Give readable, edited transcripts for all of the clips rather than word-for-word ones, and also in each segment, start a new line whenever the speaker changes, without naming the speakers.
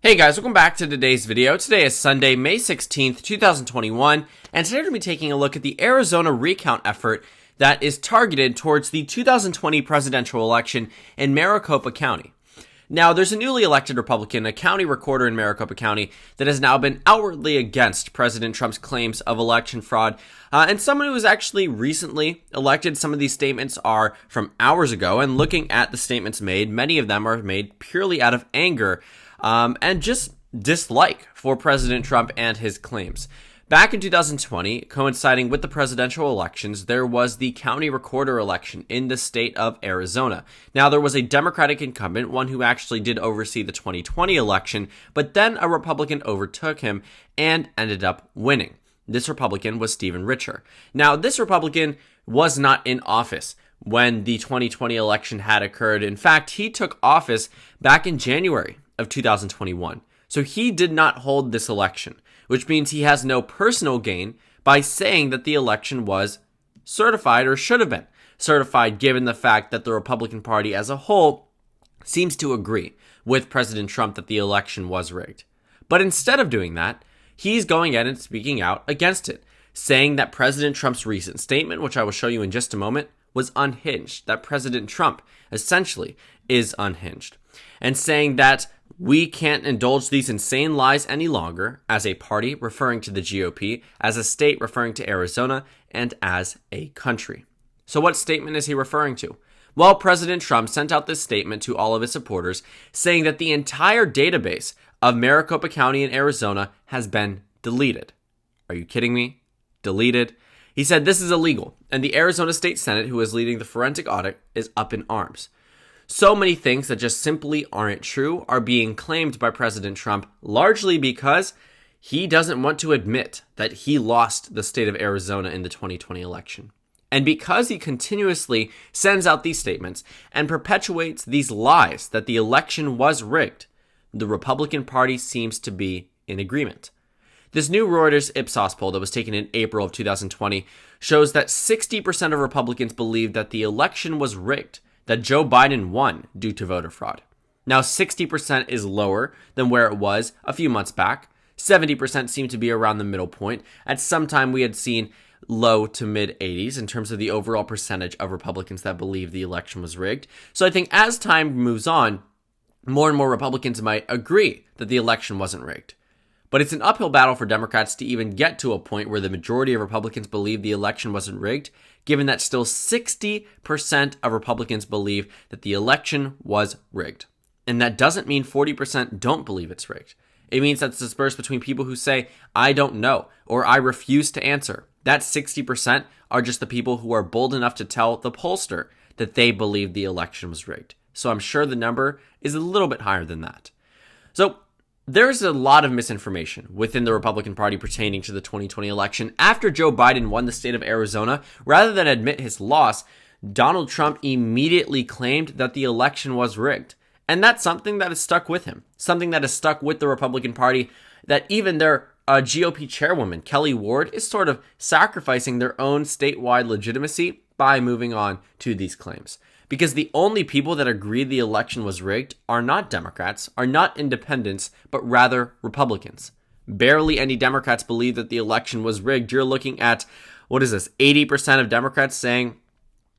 Hey guys, welcome back to today's video. Today is Sunday, May 16th, 2021, and today we're going to be taking a look at the Arizona recount effort that is targeted towards the 2020 presidential election in Maricopa County. Now, there's a newly elected Republican, a county recorder in Maricopa County, that has now been outwardly against President Trump's claims of election fraud, and someone who was actually recently elected. Some of these statements are from hours ago, and looking at the statements made, many of them are made purely out of anger and just dislike for President Trump and his claims. Back in 2020, coinciding with the presidential elections, there was the county recorder election in the state of Arizona. Now, there was a Democratic incumbent, one who actually did oversee the 2020 election, but then a Republican overtook him and ended up winning. This Republican was Ritter. Now, this Republican was not in office when the 2020 election had occurred. In fact, he took office back in January of 2021. So he did not hold this election, which means he has no personal gain by saying that the election was certified or should have been certified, given the fact that the Republican Party as a whole seems to agree with President Trump that the election was rigged. But instead of doing that, he's going in and speaking out against it, saying that President Trump's recent statement, which I will show you in just a moment, was unhinged, that President Trump essentially is unhinged, and saying that we can't indulge these insane lies any longer, as a party referring to the GOP, as a state referring to Arizona, and as a country. So what statement is he referring to? Well, President Trump sent out this statement to all of his supporters saying that the entire database of Maricopa County in Arizona has been deleted. Are you kidding me? Deleted? He said this is illegal, and the Arizona State Senate, who is leading the forensic audit, is up in arms. So many things that just simply aren't true are being claimed by President Trump, largely because he doesn't want to admit that he lost the state of Arizona in the 2020 election. And because he continuously sends out these statements and perpetuates these lies that the election was rigged, the Republican Party seems to be in agreement. This new Reuters Ipsos poll that was taken in April of 2020 shows that 60% of Republicans believe that the election was rigged, that Joe Biden won due to voter fraud. Now, 60% is lower than where it was a few months back. 70% seem to be around the middle point. At some time, we had seen low to mid 80s in terms of the overall percentage of Republicans that believe the election was rigged. So I think as time moves on, more and more Republicans might agree that the election wasn't rigged. But it's an uphill battle for Democrats to even get to a point where the majority of Republicans believe the election wasn't rigged, given that still 60% of Republicans believe that the election was rigged. And that doesn't mean 40% don't believe it's rigged. It means that's dispersed between people who say, I don't know, or I refuse to answer. That 60% are just the people who are bold enough to tell the pollster that they believe the election was rigged. So I'm sure the number is a little bit higher than that. So there's a lot of misinformation within the Republican Party pertaining to the 2020 election. After Joe Biden won the state of Arizona, rather than admit his loss, Donald Trump immediately claimed that the election was rigged. And that's something that has stuck with him, something that has stuck with the Republican Party, that even their GOP chairwoman, Kelly Ward, is sort of sacrificing their own statewide legitimacy by moving on to these claims. Because the only people that agree the election was rigged are not Democrats, are not independents, but rather Republicans. Barely any Democrats believe that the election was rigged. You're looking at, 80% of Democrats saying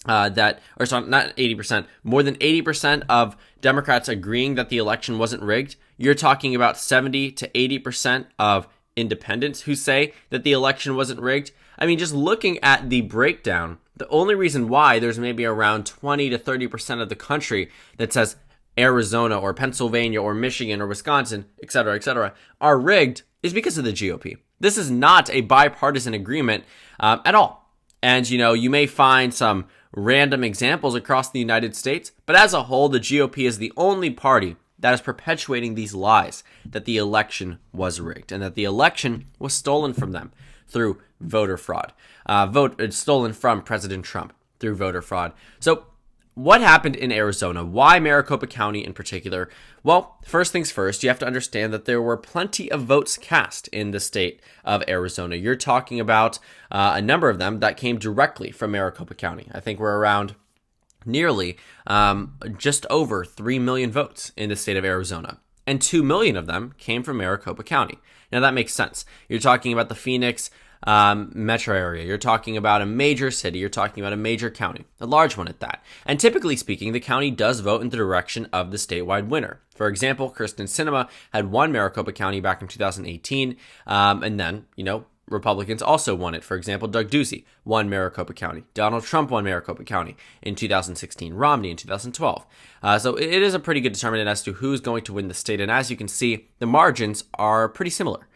not 80%, more than 80% of Democrats agreeing that the election wasn't rigged. You're talking about 70 to 80% of independents who say that the election wasn't rigged. I mean, just looking at the breakdown, the only reason why there's maybe around 20 to 30% of the country that says Arizona or Pennsylvania or Michigan or Wisconsin, et cetera, are rigged is because of the GOP. This is not a bipartisan agreement at all. And, you may find some random examples across the United States, but as a whole, the GOP is the only party that is perpetuating these lies that the election was rigged and that the election was stolen from them through voter fraud. Stolen from President Trump through voter fraud. So what happened in Arizona? Why Maricopa County in particular? Well, first things first, you have to understand that there were plenty of votes cast in the state of Arizona. You're talking about a number of them that came directly from Maricopa County. I think we're around nearly just over 3 million votes in the state of Arizona. and 2 million of them came from Maricopa County. Now that makes sense. You're talking about the Phoenix metro area. You're talking about a major city. You're talking about a major county, a large one at that. And typically speaking, the county does vote in the direction of the statewide winner. For example, Kyrsten Sinema had won Maricopa County back in 2018, and then, Republicans also won it. For example, Doug Ducey won Maricopa County. Donald Trump won Maricopa County in 2016. Romney in 2012. So it is a pretty good determinant as to who's going to win the state. And as you can see, the margins are pretty similar.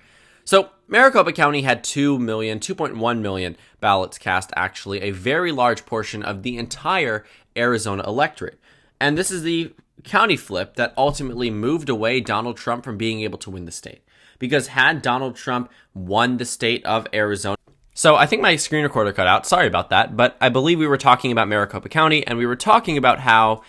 So Maricopa County had 2.1 million ballots cast, actually, a very large portion of the entire Arizona electorate. And this is the county flip that ultimately moved away Donald Trump from being able to win the state. Because had Donald Trump won the state of Arizona... So I think my screen recorder cut out. Sorry about that. But I believe we were talking about Maricopa County, and we were talking about how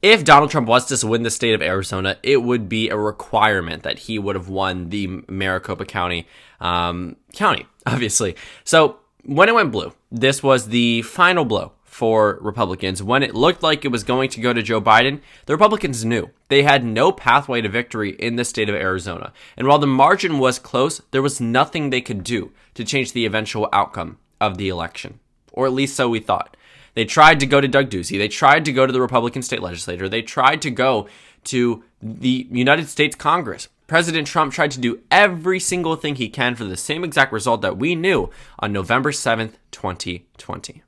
if Donald Trump was to win the state of Arizona, it would be a requirement that he would have won the Maricopa County, obviously. So when it went blue, this was the final blow for Republicans. When it looked like it was going to go to Joe Biden, the Republicans knew they had no pathway to victory in the state of Arizona. And while the margin was close, there was nothing they could do to change the eventual outcome of the election. Or at least so we thought. They tried to go to Doug Ducey. They tried to go to the Republican state legislature. They tried to go to the United States Congress. President Trump tried to do every single thing he can for the same exact result that we knew on November 7th, 2020.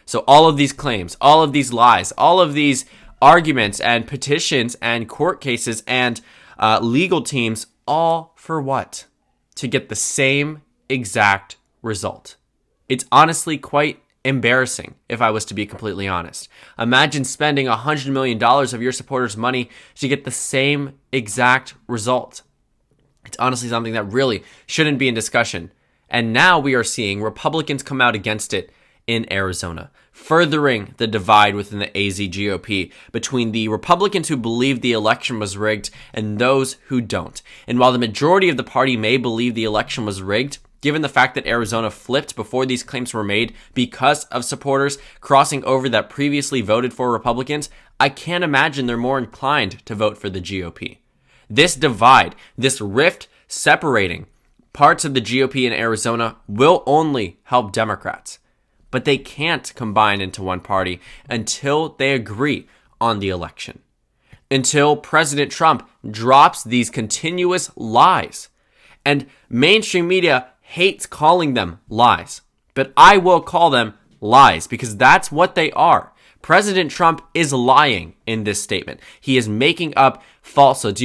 So all of these claims, all of these lies, all of these arguments and petitions and court cases and legal teams, all for what? To get the same exact result. It's honestly quite embarrassing, if I was to be completely honest. Imagine spending $100 million of your supporters' money to get the same exact result. It's honestly something that really shouldn't be in discussion. And now we are seeing Republicans come out against it in Arizona, furthering the divide within the AZ GOP between the Republicans who believe the election was rigged and those who don't. And while the majority of the party may believe the election was rigged, given the fact that Arizona flipped before these claims were made because of supporters crossing over that previously voted for Republicans, I can't imagine they're more inclined to vote for the GOP. This divide, this rift separating parts of the GOP in Arizona will only help Democrats. But they can't combine into one party until they agree on the election. Until President Trump drops these continuous lies. And mainstream media hates calling them lies. But I will call them lies because that's what they are. President Trump is lying in this statement. He is making up falsehoods.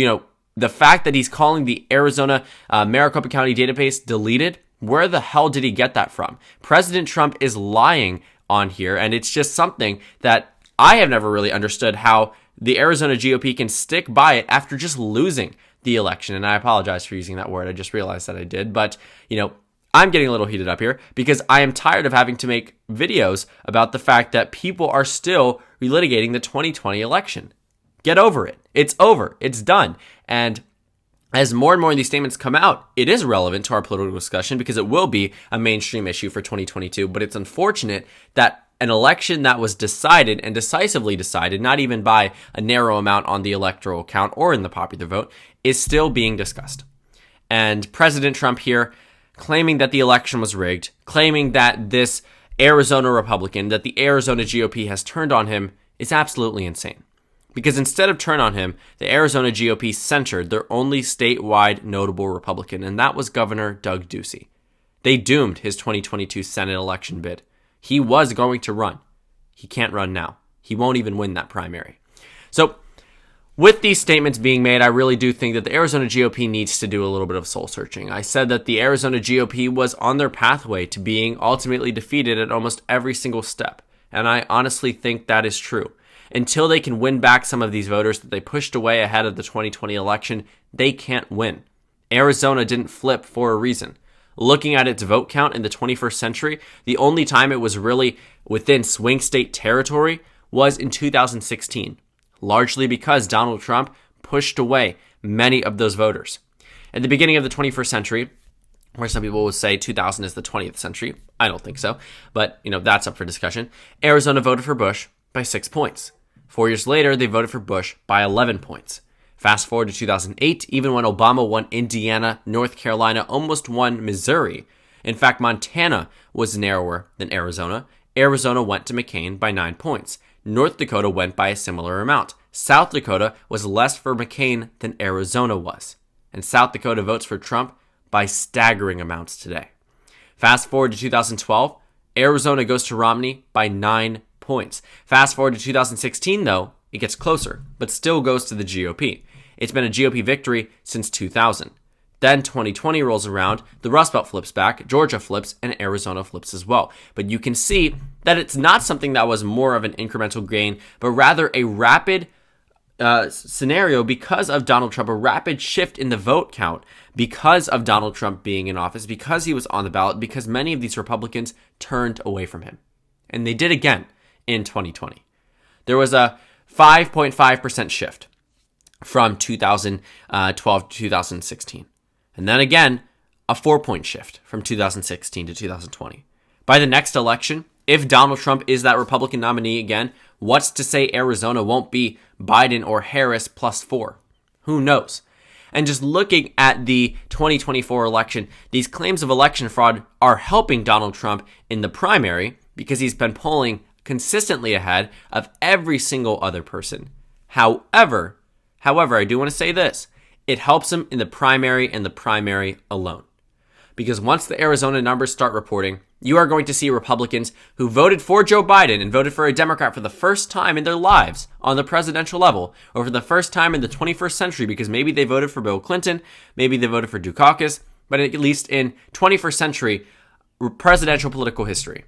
The fact that he's calling the Arizona Maricopa County database deleted, where the hell did he get that from? President Trump is lying on here, and it's just something that I have never really understood how the Arizona GOP can stick by it after just losing the election. And I apologize for using that word. I just realized that I did. But, I'm getting a little heated up here because I am tired of having to make videos about the fact that people are still relitigating the 2020 election. Get over it. It's over. It's done. And as more and more of these statements come out, it is relevant to our political discussion because it will be a mainstream issue for 2022. But it's unfortunate that an election that was decided and decisively decided, not even by a narrow amount on the electoral count or in the popular vote, is still being discussed. And President Trump here claiming that the election was rigged, claiming that this Arizona Republican, that the Arizona GOP has turned on him, is absolutely insane. Because instead of turn on him, the Arizona GOP censured their only statewide notable Republican, and that was Governor Doug Ducey. They doomed his 2022 Senate election bid. He was going to run. He can't run now. He won't even win that primary. So, with these statements being made, I really do think that the Arizona GOP needs to do a little bit of soul searching. I said that the Arizona GOP was on their pathway to being ultimately defeated at almost every single step, and I honestly think that is true. Until they can win back some of these voters that they pushed away ahead of the 2020 election, they can't win. Arizona didn't flip for a reason. Looking at its vote count in the 21st century, the only time it was really within swing state territory was in 2016, largely because Donald Trump pushed away many of those voters. At the beginning of the 21st century, where some people would say 2000 is the 20th century, I don't think so, but that's up for discussion, Arizona voted for Bush by 6 points. 4 years later, they voted for Bush by 11 points. Fast forward to 2008, even when Obama won Indiana, North Carolina almost won Missouri. In fact, Montana was narrower than Arizona. Arizona went to McCain by 9 points. North Dakota went by a similar amount. South Dakota was less for McCain than Arizona was. And South Dakota votes for Trump by staggering amounts today. Fast forward to 2012, Arizona goes to Romney by 9 points. Fast forward to 2016, though, it gets closer, but still goes to the GOP. It's been a GOP victory since 2000. Then 2020 rolls around, the Rust Belt flips back, Georgia flips, and Arizona flips as well. But you can see that it's not something that was more of an incremental gain, but rather a rapid scenario because of Donald Trump, a rapid shift in the vote count because of Donald Trump being in office, because he was on the ballot, because many of these Republicans turned away from him. And they did again in 2020. There was a 5.5% shift from 2012 to 2016. And then again, a 4-point shift from 2016 to 2020. By the next election, if Donald Trump is that Republican nominee again, what's to say Arizona won't be Biden or Harris plus 4? Who knows? And just looking at the 2024 election, these claims of election fraud are helping Donald Trump in the primary because he's been polling consistently ahead of every single other person. However, I do want to say this. It helps him in the primary and the primary alone. Because once the Arizona numbers start reporting, you are going to see Republicans who voted for Joe Biden and voted for a Democrat for the first time in their lives on the presidential level, or for the first time in the 21st century, because maybe they voted for Bill Clinton, maybe they voted for Dukakis, but at least in 21st century presidential political history.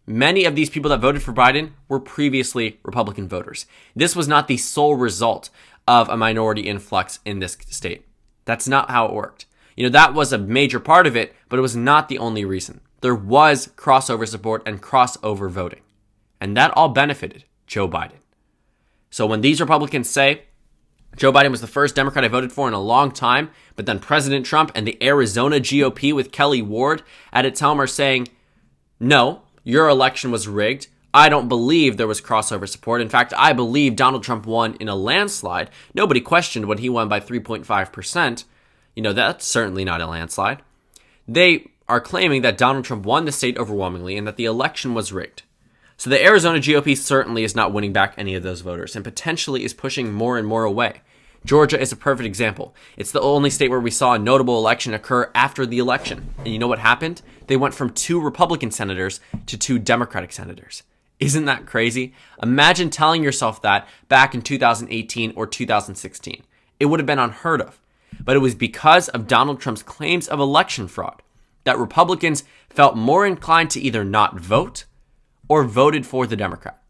Many of these people that voted for Biden were previously Republican voters. This was not the sole result of a minority influx in this state. That's not how it worked. That was a major part of it, but it was not the only reason. There was crossover support and crossover voting. And that all benefited Joe Biden. So when these Republicans say, Joe Biden was the first Democrat I voted for in a long time, but then President Trump and the Arizona GOP with Kelly Ward at its helm are saying, no, your election was rigged. I don't believe there was crossover support. In fact, I believe Donald Trump won in a landslide. Nobody questioned when he won by 3.5%. That's certainly not a landslide. They are claiming that Donald Trump won the state overwhelmingly and that the election was rigged. So the Arizona GOP certainly is not winning back any of those voters and potentially is pushing more and more away. Georgia is a perfect example. It's the only state where we saw a notable election occur after the election. And you know what happened? They went from 2 Republican senators to 2 Democratic senators. Isn't that crazy? Imagine telling yourself that back in 2018 or 2016. It would have been unheard of. But it was because of Donald Trump's claims of election fraud that Republicans felt more inclined to either not vote or voted for the Democrat.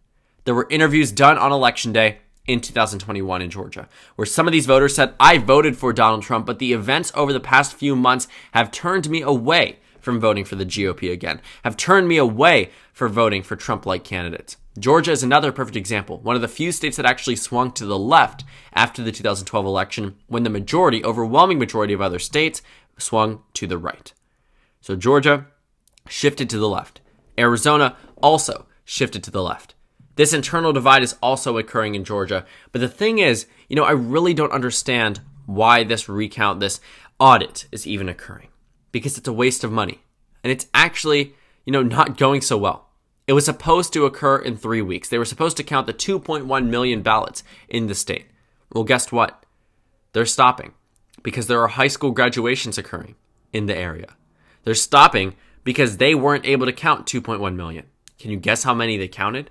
There were interviews done on Election Day in 2021 in Georgia, where some of these voters said, I voted for Donald Trump, but the events over the past few months have turned me away from voting for the GOP again, have turned me away for voting for Trump-like candidates. Georgia is another perfect example, one of the few states that actually swung to the left after the 2012 election, when the overwhelming majority of other states swung to the right. So Georgia shifted to the left. Arizona also shifted to the left. This internal divide is also occurring in Georgia. But the thing is, I really don't understand why this recount, this audit is even occurring. Because it's a waste of money. And it's actually, not going so well. It was supposed to occur in 3 weeks. They were supposed to count the 2.1 million ballots in the state. Well, guess what? They're stopping because there are high school graduations occurring in the area. They're stopping because they weren't able to count 2.1 million. Can you guess how many they counted?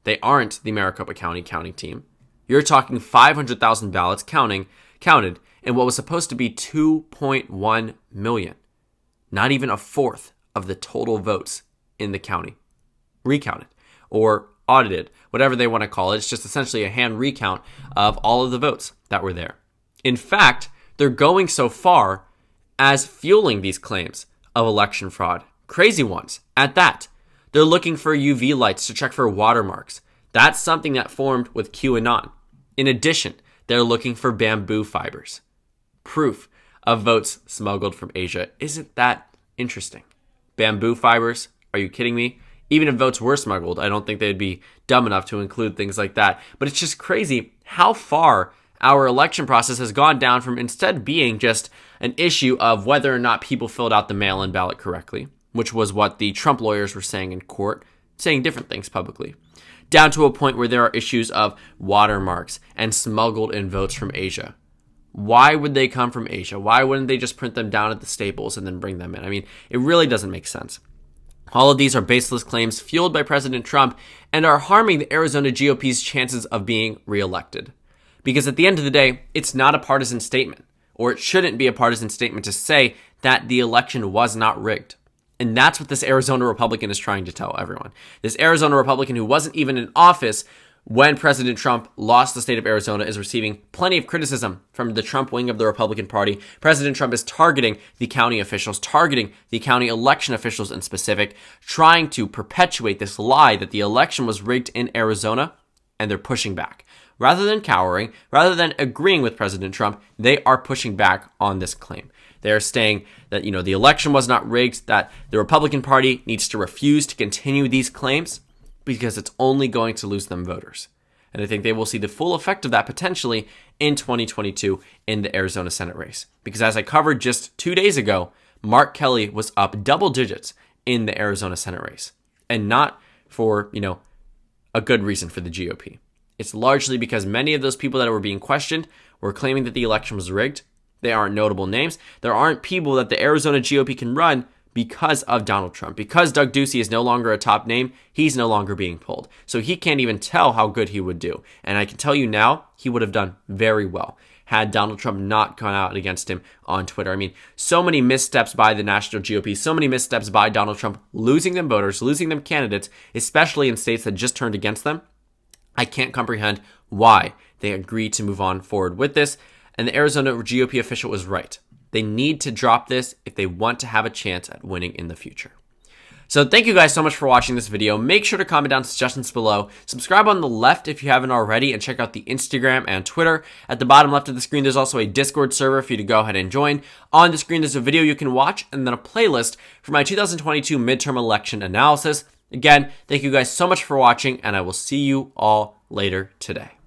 They aren't the Maricopa County counting team. You're talking 500,000 ballots counted in what was supposed to be 2.1 million. Not even a fourth of the total votes in the county. Recounted or audited, whatever they want to call it. It's just essentially a hand recount of all of the votes that were there. In fact, they're going so far as fueling these claims of election fraud. Crazy ones at that. They're looking for UV lights to check for watermarks. That's something that formed with QAnon. In addition, they're looking for bamboo fibers. Proof of votes smuggled from Asia. Isn't that interesting? Bamboo fibers? Are you kidding me? Even if votes were smuggled, I don't think they'd be dumb enough to include things like that. But it's just crazy how far our election process has gone down from instead being just an issue of whether or not people filled out the mail-in ballot correctly, which was what the Trump lawyers were saying in court, saying different things publicly, down to a point where there are issues of watermarks and smuggled in votes from Asia. Why would they come from Asia? Why wouldn't they just print them down at the Staples and then bring them in? I mean, it really doesn't make sense. All of these are baseless claims fueled by President Trump and are harming the Arizona GOP's chances of being reelected. Because at the end of the day, it's not a partisan statement, or it shouldn't be a partisan statement to say that the election was not rigged. And that's what this Arizona Republican is trying to tell everyone. This Arizona Republican who wasn't even in office when President Trump lost the state of Arizona is receiving plenty of criticism from the Trump wing of the Republican Party. President Trump is targeting the county officials, targeting the county election officials in specific, trying to perpetuate this lie that the election was rigged in Arizona, and they're pushing back. Rather than cowering, rather than agreeing with President Trump, they are pushing back on this claim. They're saying that, the election was not rigged, that the Republican Party needs to refuse to continue these claims because it's only going to lose them voters. And I think they will see the full effect of that potentially in 2022 in the Arizona Senate race. Because as I covered just 2 days ago, Mark Kelly was up double digits in the Arizona Senate race. And not for, a good reason for the GOP. It's largely because many of those people that were being questioned were claiming that the election was rigged. They aren't notable names. There aren't people that the Arizona GOP can run because of Donald Trump. Because Doug Ducey is no longer a top name, he's no longer being pulled. So he can't even tell how good he would do. And I can tell you now, he would have done very well had Donald Trump not gone out against him on Twitter. I mean, so many missteps by the national GOP, so many missteps by Donald Trump, losing them voters, losing them candidates, especially in states that just turned against them. I can't comprehend why they agreed to move on forward with this. And the Arizona GOP official was right. They need to drop this if they want to have a chance at winning in the future. So thank you guys so much for watching this video. Make sure to comment down suggestions below. Subscribe on the left if you haven't already, and check out the Instagram and Twitter. At the bottom left of the screen, there's also a Discord server for you to go ahead and join. On the screen, there's a video you can watch and then a playlist for my 2022 midterm election analysis. Again, thank you guys so much for watching, and I will see you all later today.